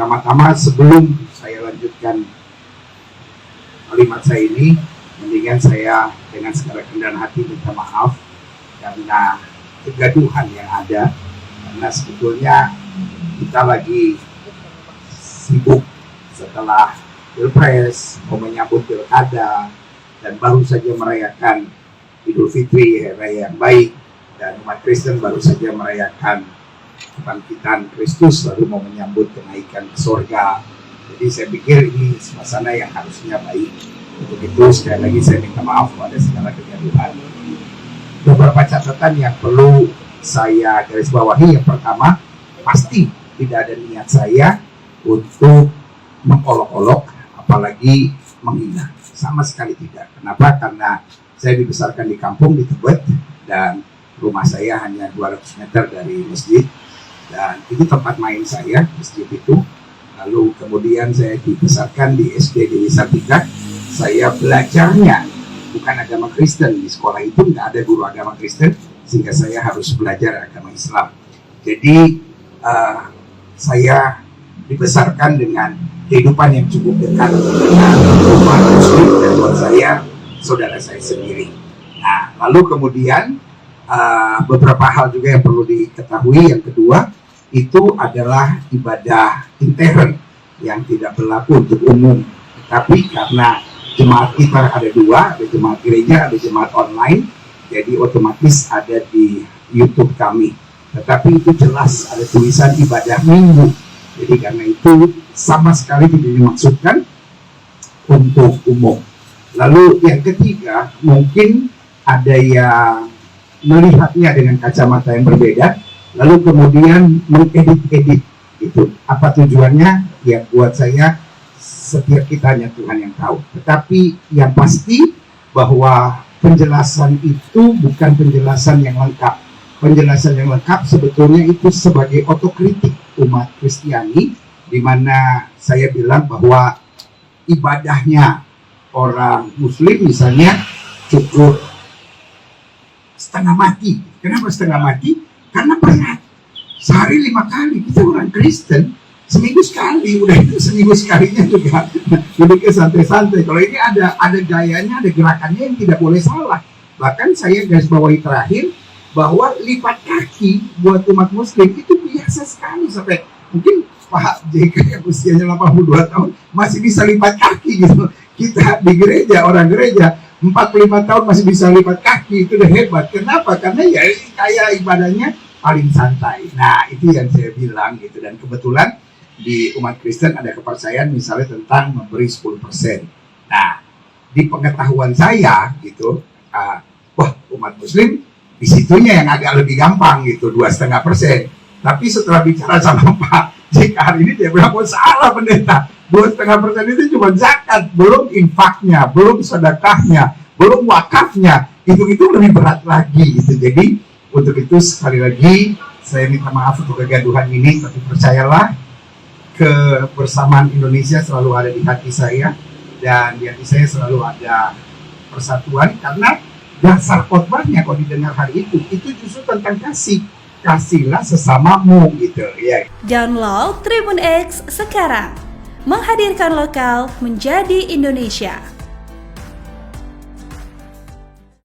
pertama-tama sebelum saya lanjutkan kalimat saya ini, mendingan saya dengan segala kerendahan hati minta maaf karena kegaduhan yang ada, karena sebetulnya kita lagi sibuk setelah Pilpres, mau menyambut Pilkada, dan baru saja merayakan Idul Fitri, raya yang baik, dan umat Kristen baru saja merayakan kebangkitan Kristus, lalu mau menyambut kenaikan ke surga. Jadi saya pikir ini suasana yang harusnya baik. Untuk itu sekali lagi saya minta maaf pada segala kegaduhan. Beberapa catatan yang perlu saya garis bawahi. Yang pertama, pasti tidak ada niat saya untuk mengolok-olok, apalagi menghina. Sama sekali tidak. Kenapa? Karena saya dibesarkan di kampung di Tebet, dan rumah saya hanya 200 meter dari masjid, dan itu tempat main saya, masjid itu. Lalu kemudian saya dibesarkan di SD Dewi Sartika. Saya belajarnya bukan agama Kristen, di sekolah itu nggak ada guru agama Kristen, sehingga saya harus belajar agama Islam. Jadi saya dibesarkan dengan kehidupan yang cukup dekat dengan umat Muslim, dan buat saya saudara saya sendiri. Nah, lalu kemudian beberapa hal juga yang perlu diketahui. Yang kedua, itu adalah ibadah intern yang tidak berlaku untuk umum. Tapi karena jemaat kita ada dua, ada jemaat gereja, ada jemaat online, jadi otomatis ada di YouTube kami. Tetapi itu jelas ada tulisan ibadah minggu. Jadi karena itu sama sekali tidak dimaksudkan untuk umum. Lalu yang ketiga, mungkin ada yang melihatnya dengan kacamata yang berbeda, lalu kemudian mengedit-edit itu. Apa tujuannya? Ya buat saya, setiap kita hanya Tuhan yang tahu. Tetapi yang pasti bahwa penjelasan itu bukan penjelasan yang lengkap. Penjelasan yang lengkap sebetulnya itu sebagai otokritik umat Kristiani, di mana saya bilang bahwa ibadahnya orang Muslim misalnya cukup setengah mati. Kenapa setengah mati? Karena berat. Sehari 5 kali. Kita orang Kristen seminggu sekali. Udah itu seminggu sekalinya juga duduknya santai-santai. Kalau ini ada gayanya, ada gerakannya yang tidak boleh salah. Bahkan saya garis bawahi terakhir bahwa lipat kaki buat umat Muslim itu biasa sekali. Sampai mungkin Pak JK yang usianya 82 tahun masih bisa lipat kaki gitu. Kita di gereja, orang gereja 45 tahun masih bisa lipat kaki, itu udah hebat. Kenapa? Karena ya kayak ibadahnya paling santai. Nah, itu yang saya bilang gitu. Dan kebetulan di umat Kristen ada kepercayaan misalnya tentang memberi 10%. Nah, di pengetahuan saya gitu, wah umat Muslim di situnya yang agak lebih gampang gitu, 2,5%. Tapi setelah bicara sama Pak JK hari ini, dia bilang, oh salah pendeta, 2,5% itu cuma zakat, belum infaknya, belum sedekahnya, belum wakafnya, itu lebih berat lagi gitu. Jadi untuk itu sekali lagi saya minta maaf untuk kegaduhan ini, tapi percayalah kebersamaan Indonesia selalu ada di hati saya, dan di hati saya selalu ada persatuan, karena dasar khotbahnya kalau didengar hari itu justru tentang kasih. Kasihlah sesamamu gitu ya. Download Tribun X sekarang, menghadirkan lokal menjadi Indonesia.